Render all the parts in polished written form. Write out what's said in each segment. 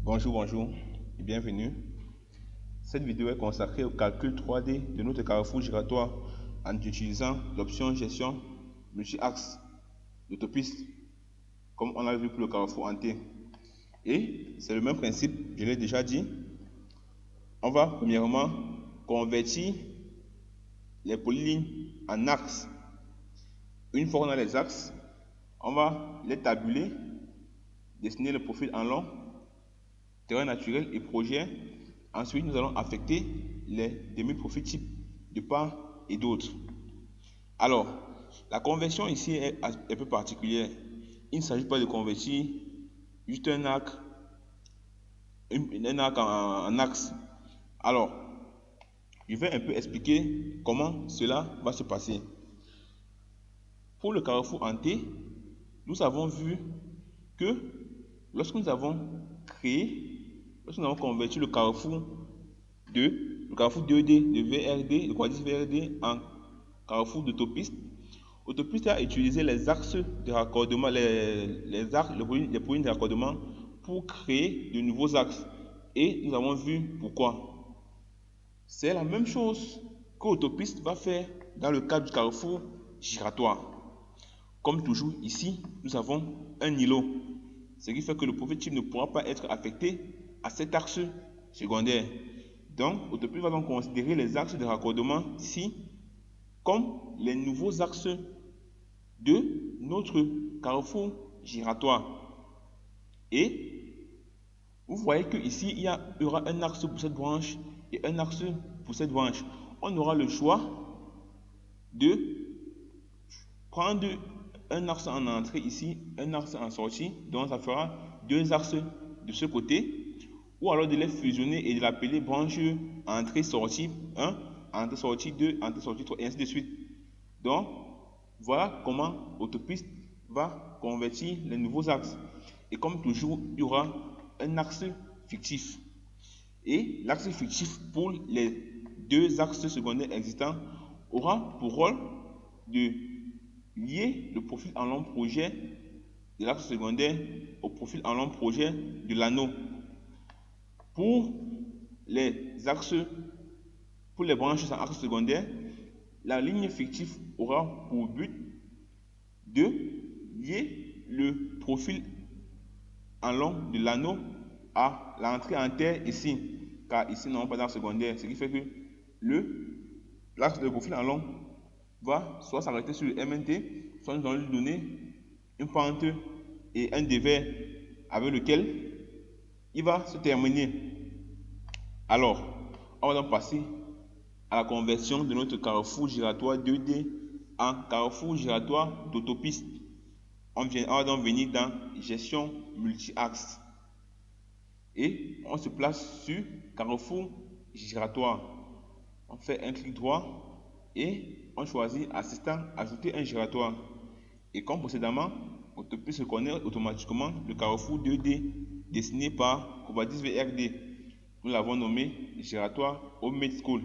Bonjour et bienvenue. Cette vidéo est consacrée au calcul 3D de notre carrefour giratoire en utilisant l'option gestion multi-axe d'autopiste, comme on l'a vu pour le carrefour en T. Et c'est le même principe, je l'ai déjà dit. On va premièrement convertir les polylignes en axes. Une fois qu'on a les axes, on va les tabuler, dessiner le profil en long, terrain naturel et projet. Ensuite, nous allons affecter les demi-profils types de part et d'autre. Alors, la conversion ici est un peu particulière. Il ne s'agit pas de convertir juste un arc en axe. Alors, je vais un peu expliquer comment cela va se passer. Pour le carrefour en T, nous avons vu que lorsque nous avons converti le carrefour 2D de VRD, de quadrice VRD en carrefour d'autopiste, l'autopiste a utilisé les axes de raccordement, les points de raccordement pour créer de nouveaux axes. Et nous avons vu pourquoi. C'est la même chose que l'autopiste va faire dans le cadre du carrefour giratoire. Comme toujours, ici, nous avons un îlot, ce qui fait que le profil type ne pourra pas être affecté à cet axe secondaire. Donc, l'autopiste va donc considérer les axes de raccordement ici comme les nouveaux axes de notre carrefour giratoire. Et vous voyez qu'ici, il y aura un axe pour cette branche et un axe pour cette branche. On aura le choix de prendre un axe en entrée ici, un axe en sortie, donc ça fera deux axes de ce côté, ou alors de les fusionner et de l'appeler branche entrée-sortie 1, entrée-sortie 2, entrée-sortie 3, et ainsi de suite. Donc, voilà comment l'autopiste va convertir les nouveaux axes. Et comme toujours, il y aura un axe fictif. Et l'axe fictif pour les deux axes secondaires existants aura pour rôle de lier le profil en long projet de l'axe secondaire au profil en long projet de l'anneau. Pour les branches en axe secondaire, la ligne fictive aura pour but de lier le profil en long de l'anneau à l'entrée en terre ici, car ici nous n'avons pas d'axe secondaire, ce qui fait que l'axe de profil en long va soit s'arrêter sur le MNT, soit nous allons lui donner une pente et un dévers avec lequel il va se terminer. Alors, on va donc passer à la conversion de notre carrefour giratoire 2D en carrefour giratoire d'autopiste. On va donc venir dans gestion multi-axe. Et on se place sur carrefour giratoire. On fait un clic droit et on choisit assistant, ajouter un giratoire. Et comme précédemment, l'autopiste reconnaît automatiquement le carrefour 2D dessiné par quadrice VRD. Nous l'avons nommé giratoire Homemade School.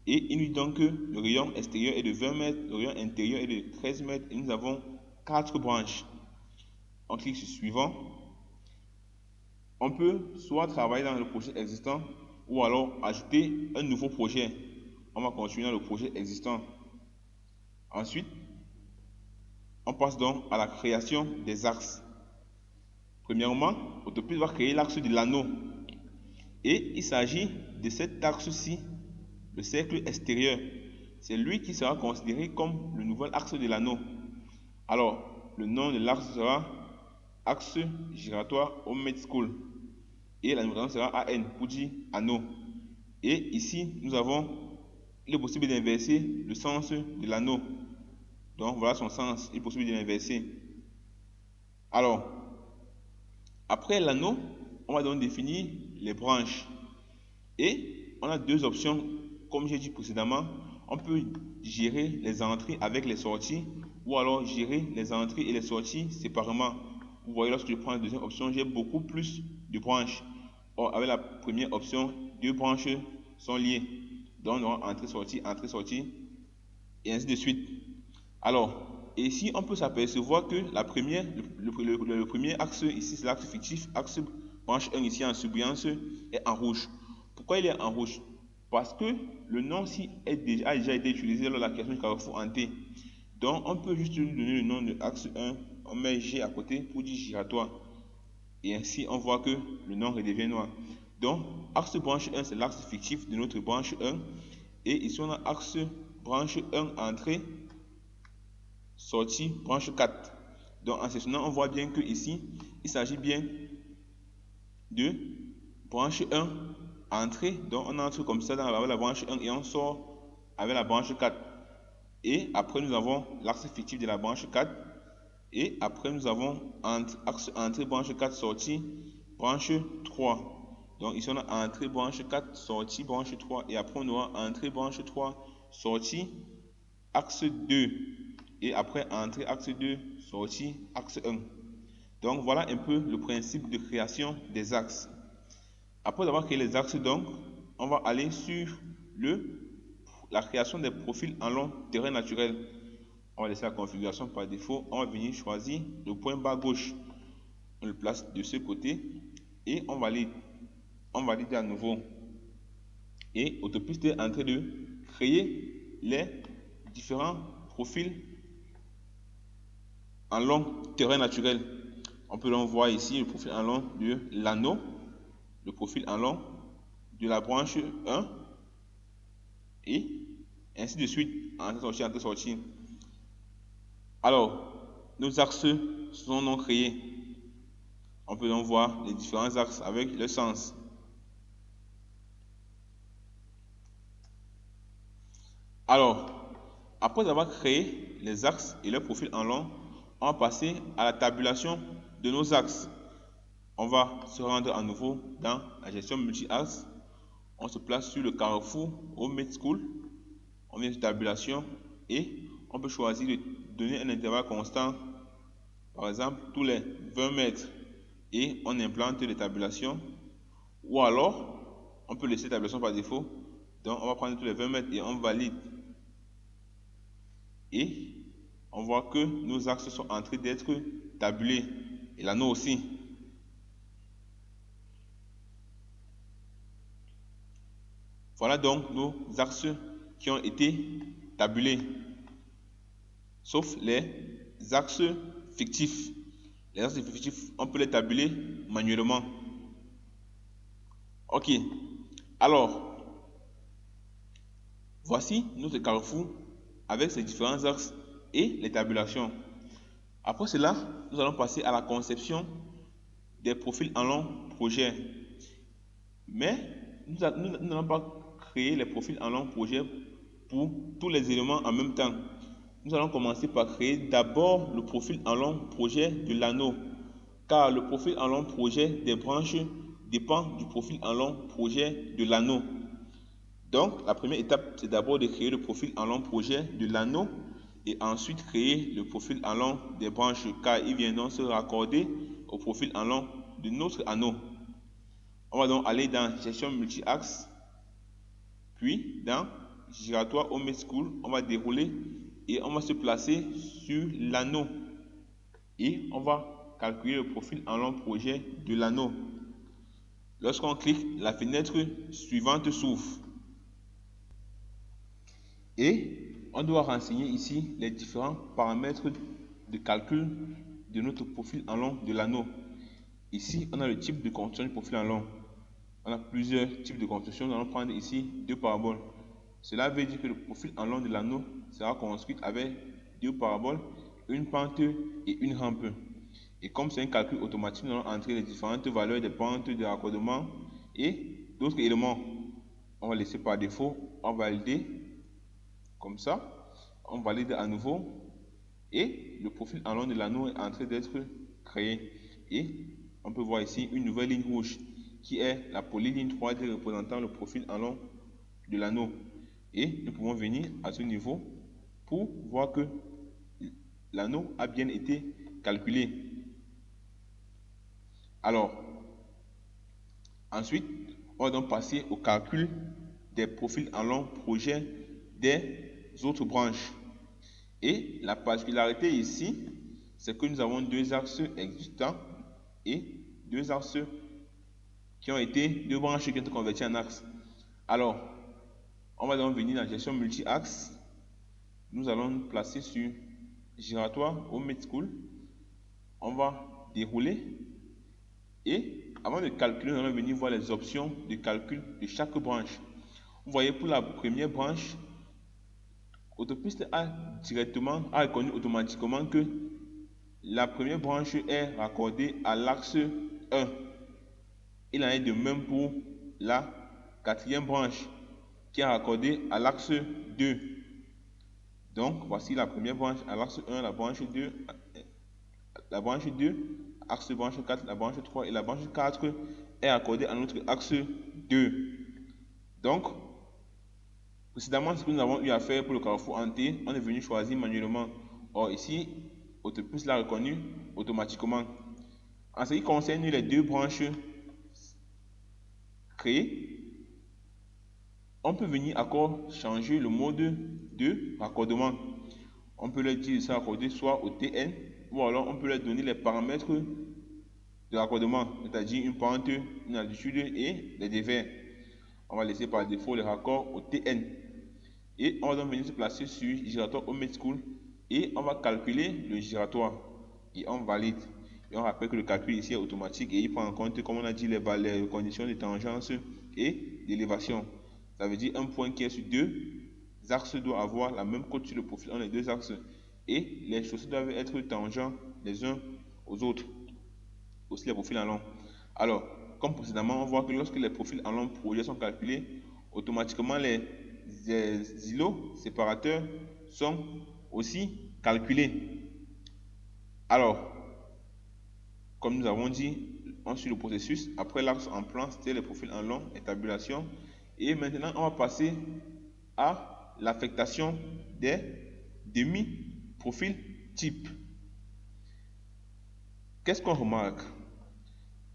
Et il nous dit donc que le rayon extérieur est de 20 mètres, le rayon intérieur est de 13 mètres et nous avons 4 branches. On clique sur suivant. On peut soit travailler dans le projet existant ou alors ajouter un nouveau projet. On va continuer dans le projet existant. Ensuite, on passe donc à la création des axes. Premièrement, l'autopiste va créer l'axe de l'anneau. Et il s'agit de cet axe-ci, le cercle extérieur. C'est lui qui sera considéré comme le nouvel axe de l'anneau. Alors, le nom de l'axe sera axe giratoire Homemade School. Et la numération sera AN pour dire anneau. Et ici, il est possible d'inverser le sens de l'anneau. Donc voilà son sens, il est possible de l'inverser. Alors, après l'anneau, on va donc définir les branches. Et on a deux options, comme j'ai dit précédemment. On peut gérer les entrées avec les sorties, ou alors gérer les entrées et les sorties séparément. Vous voyez, lorsque je prends la deuxième option, j'ai beaucoup plus de branches. Or, avec la première option, deux branches sont liées. Donc, on aura entrée-sortie, et ainsi de suite. Alors, ici, on peut s'apercevoir que le premier axe, ici, c'est l'axe fictif, axe branche 1 ici en surbrillance est en rouge. Pourquoi il est en rouge? Parce que le nom ci a déjà été utilisé lors de la création du carrefour en T. Donc, on peut juste lui donner le nom de axe 1, on met G à côté pour dire giratoire. Et ainsi, on voit que le nom redevient noir. Donc, axe branche 1, c'est l'axe fictif de notre branche 1. Et ici, on a axe branche 1, entrée, sortie, branche 4. Donc, en sectionnant, on voit bien que ici, il s'agit bien de branche 1, entrée. Donc, on entre comme ça avec la branche 1 et on sort avec la branche 4. Et après, nous avons l'axe fictif de la branche 4. Et après, nous avons axe entrée, branche 4, sortie, branche 3. Donc ici, on a entrée, branche 4, sortie, branche 3. Et après, on aura entrée, branche 3, sortie, axe 2. Et après, entrée, axe 2, sortie, axe 1. Donc voilà un peu le principe de création des axes. Après avoir créé les axes, donc, on va aller sur la création des profils en long terrain naturel. On va laisser la configuration par défaut. On va venir choisir le point bas gauche. On le place de ce côté et on valide. On valide à nouveau. Et Autopiste est en train de créer les différents profils en long terrain naturel. On peut donc voir ici le profil en long de l'anneau, le profil en long de la branche 1 et ainsi de suite, entrée sortie. Alors, nos axes sont donc créés. On peut donc voir les différents axes avec le sens. Alors, après avoir créé les axes et leur profil en long, on va passer à la tabulation de nos axes. On va se rendre à nouveau dans la gestion multi-axe. On se place sur le carrefour au Mid School. On vient sur tabulation et on peut choisir de donner un intervalle constant, par exemple tous les 20 mètres, et on implante les tabulations. Ou alors, on peut laisser tabulation par défaut. Donc, on va prendre tous les 20 mètres et on valide. Et on voit que nos axes sont en train d'être tabulés. Et l'anneau aussi. Voilà donc nos axes qui ont été tabulés. Sauf les axes fictifs. Les axes fictifs, on peut les tabuler manuellement. Ok. Alors, voici notre carrefour avec ses différents axes et les tabulations. Après cela, nous allons passer à la conception des profils en long projet. Mais nous n'allons pas créer les profils en long projet pour tous les éléments en même temps. Nous allons commencer par créer d'abord le profil en long projet de l'anneau, car le profil en long projet des branches dépend du profil en long projet de l'anneau. Donc, la première étape, c'est d'abord de créer le profil en long projet de l'anneau et ensuite créer le profil en long des branches, car ils viendront se raccorder au profil en long de notre anneau. On va donc aller dans gestion multi-axe, puis dans giratoire au Mid School, on va dérouler et on va se placer sur l'anneau et on va calculer le profil en long projet de l'anneau. Lorsqu'on clique, la fenêtre suivante s'ouvre. Et on doit renseigner ici les différents paramètres de calcul de notre profil en long de l'anneau. Ici, on a le type de construction du profil en long. On a plusieurs types de construction. Nous allons prendre ici deux paraboles. Cela veut dire que le profil en long de l'anneau sera construit avec deux paraboles, une pente et une rampe. Et comme c'est un calcul automatique, nous allons entrer les différentes valeurs des pentes, de raccordement et d'autres éléments. On va laisser par défaut, on va valider comme ça. On valide à nouveau et le profil en long de l'anneau est en train d'être créé. Et on peut voir ici une nouvelle ligne rouge qui est la polyligne 3D représentant le profil en long de l'anneau. Et nous pouvons venir à ce niveau pour voir que l'anneau a bien été calculé. Alors, ensuite, on va donc passer au calcul des profils en long projet des autres branches. Et la particularité ici, c'est que nous avons deux axes existants et deux axes qui ont été deux branches qui ont été converties en axe. Alors, on va donc venir dans la gestion multi-axe. Nous allons placer sur giratoire au mid-school. On va dérouler et avant de calculer, nous allons venir voir les options de calcul de chaque branche. Vous voyez, pour la première branche, Autopiste a reconnu automatiquement que la première branche est raccordée à l'axe 1. Il en est de même pour la quatrième branche qui est raccordée à l'axe 2. Donc, voici la première branche à l'axe 1, la branche 2, axe branche 4, la branche 3 et la branche 4 est raccordée à notre axe 2. Donc, précédemment, ce que nous avons eu à faire pour le carrefour en T, on est venu choisir manuellement. Or, ici, Autopiste l'a reconnu automatiquement. En ce qui concerne les deux branches créées, on peut venir encore changer le mode de raccordement. On peut leur dire de se raccorder soit au TN, ou alors on peut leur donner les paramètres de raccordement, c'est-à-dire une pente, une altitude et les dévers. On va laisser par défaut les raccords au TN. Et on va donc venir se placer sur giratoire au mid-school et on va calculer le giratoire et on valide. Et on rappelle que le calcul ici est automatique et il prend en compte, comme on a dit, les conditions de tangence et d'élévation. Ça veut dire un point qui est sur deux axes doit avoir la même cote sur le profil entre les deux axes et les chaussées doivent être tangents les uns aux autres, aussi les profils en long. Alors, comme précédemment, on voit que lorsque les profils en long projets sont calculés, automatiquement les îlots séparateurs sont aussi calculés. Alors, comme nous avons dit, on suit le processus. Après l'axe en plan, c'était les profils en long et tabulation. Et maintenant, on va passer à l'affectation des demi-profils type. Qu'est-ce qu'on remarque?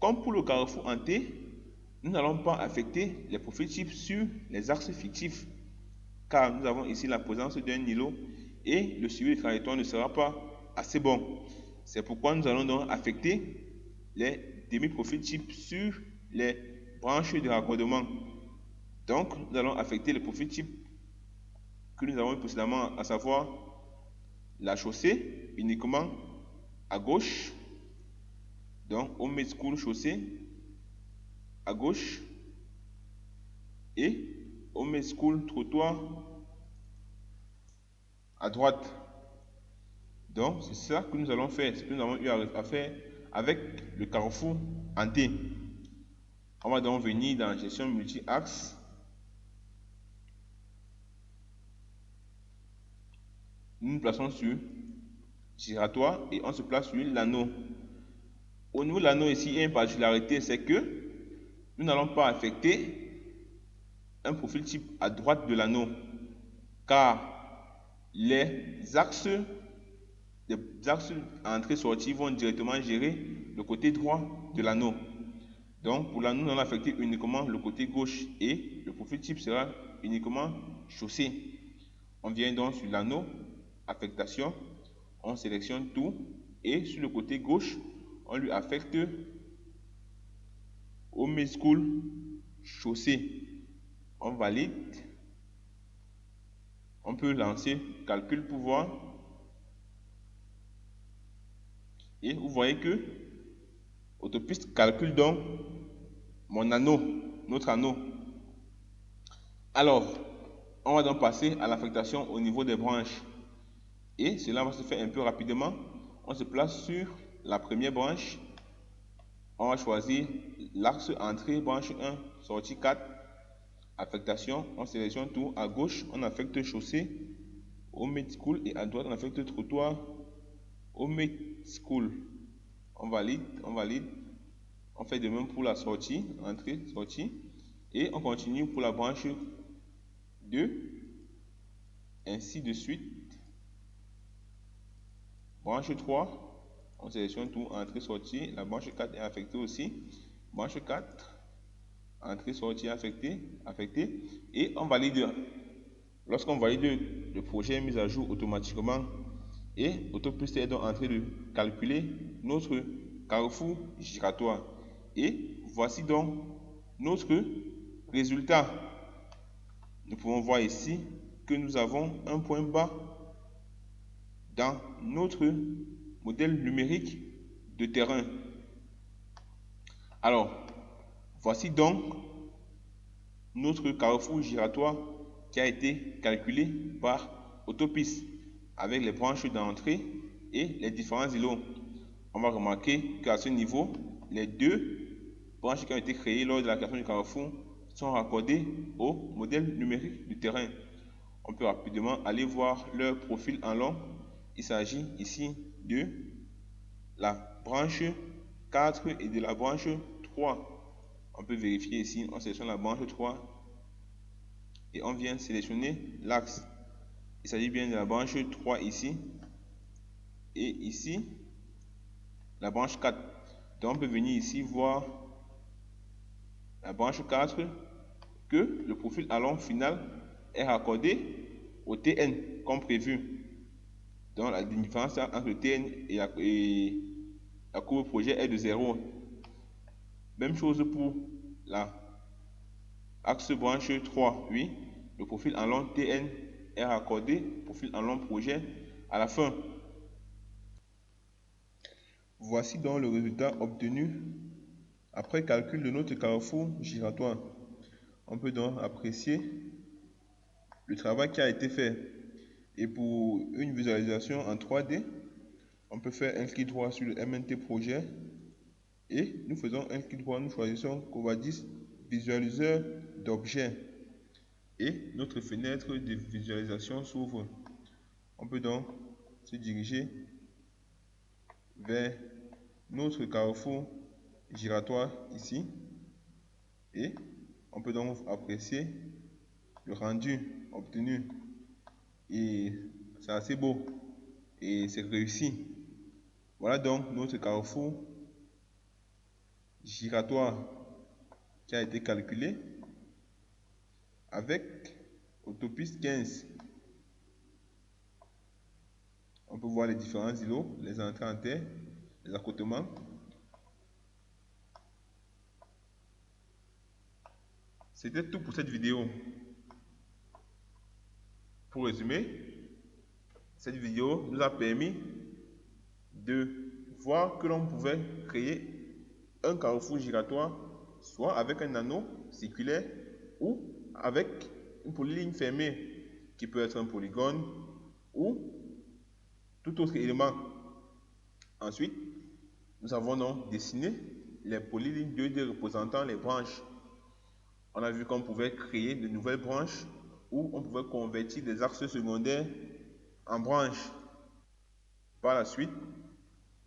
Comme pour le carrefour en T, nous n'allons pas affecter les profils types sur les axes fictifs, car nous avons ici la présence d'un îlot et le suivi de trajectoire ne sera pas assez bon. C'est pourquoi nous allons donc affecter les demi-profils types sur les branches de raccordement. Donc, nous allons affecter les profils types que nous avons eu précédemment, à savoir la chaussée uniquement à gauche. Donc, au mid-school chaussée à gauche et au mid-school trottoir à droite. Donc, c'est ça que nous allons faire, ce que nous avons eu à faire avec le carrefour en T. On va donc venir dans la gestion multi-axe. Nous nous plaçons sur giratoire et on se place sur l'anneau. Au niveau de l'anneau ici, il y a une particularité, c'est que nous n'allons pas affecter un profil type à droite de l'anneau, car les axes entrée-sortie vont directement gérer le côté droit de l'anneau. Donc pour l'anneau, nous allons affecter uniquement le côté gauche et le profil type sera uniquement chaussée. On vient donc sur l'anneau, affectation, on sélectionne tout et sur le côté gauche, on lui affecte au mid-school chaussée. On valide. On peut lancer calcul pour voir. Et vous voyez que Autopiste calcule donc mon anneau, notre anneau. Alors, on va donc passer à l'affectation au niveau des branches. Et cela va se faire un peu rapidement. On se place sur la première branche. On va choisir l'axe entrée, branche 1, sortie 4. Affectation, on sélectionne tout. À gauche, on affecte chaussée au mid-school et à droite, on affecte trottoir au mid-school. On valide, on valide. On fait de même pour la sortie, entrée, sortie. Et on continue pour la branche 2. Ainsi de suite. Branche 3, on sélectionne tout, entrée, sortie. La branche 4 est affectée aussi. Branche 4, entrée, sortie, affectée. Et on valide. Lorsqu'on valide, le projet est mis à jour automatiquement. Et Autopiste est donc en train de calculer notre carrefour giratoire. Et voici donc notre résultat. Nous pouvons voir ici que nous avons un point bas dans notre modèle numérique de terrain. Alors, voici donc notre carrefour giratoire qui a été calculé par Autopiste avec les branches d'entrée et les différents îlots. On va remarquer qu'à ce niveau, les deux branches qui ont été créées lors de la création du carrefour sont raccordées au modèle numérique du terrain. On peut rapidement aller voir leur profil en long. Il s'agit ici de la branche 4 et de la branche 3. On peut vérifier ici, on sélectionne la branche 3 et on vient sélectionner l'axe. Il s'agit bien de la branche 3 ici et ici la branche 4. Donc on peut venir ici voir la branche 4 que le profil à long final est raccordé au TN comme prévu. Donc la différence entre le TN et la courbe projet est de 0. Même chose pour la axe branche 3. Oui, le profil en long TN est raccordé au profil en long projet à la fin. Voici donc le résultat obtenu après calcul de notre carrefour giratoire. On peut donc apprécier le travail qui a été fait. Et pour une visualisation en 3D, on peut faire un clic droit sur le MNT projet et nous faisons un clic droit, nous choisissons Covadis visualiseur d'objets et notre fenêtre de visualisation s'ouvre. On peut donc se diriger vers notre carrefour giratoire ici et on peut donc apprécier le rendu obtenu et c'est assez beau et c'est réussi. Voilà donc notre carrefour giratoire qui a été calculé avec Autopiste 15. On peut voir les différents îlots, les entrées en terre, les accotements. C'était tout pour cette vidéo. Pour résumer, cette vidéo nous a permis de voir que l'on pouvait créer un carrefour giratoire soit avec un anneau circulaire ou avec une polyligne fermée qui peut être un polygone ou tout autre élément. Ensuite, nous avons donc dessiné les polylignes 2D représentant les branches. On a vu qu'on pouvait créer de nouvelles branches ou on pouvait convertir des axes secondaires en branches. Par la suite,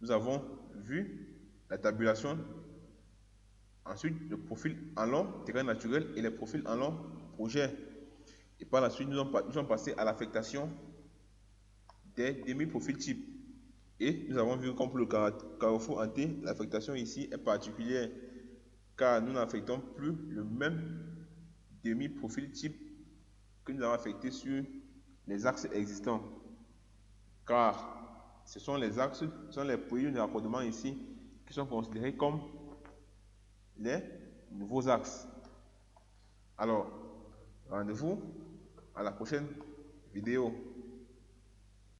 nous avons vu la tabulation, ensuite le profil en long terrain naturel et les profils en long projet. Et par la suite, nous sommes passés à l'affectation des demi-profils types. Et nous avons vu comme pour le carrefour hanté, l'affectation ici est particulière car nous n'affectons plus le même demi-profil type que nous avons affecté sur les axes existants. Car ce sont les axes, ce sont les polygones de raccordement ici qui sont considérés comme les nouveaux axes. Alors, rendez-vous à la prochaine vidéo.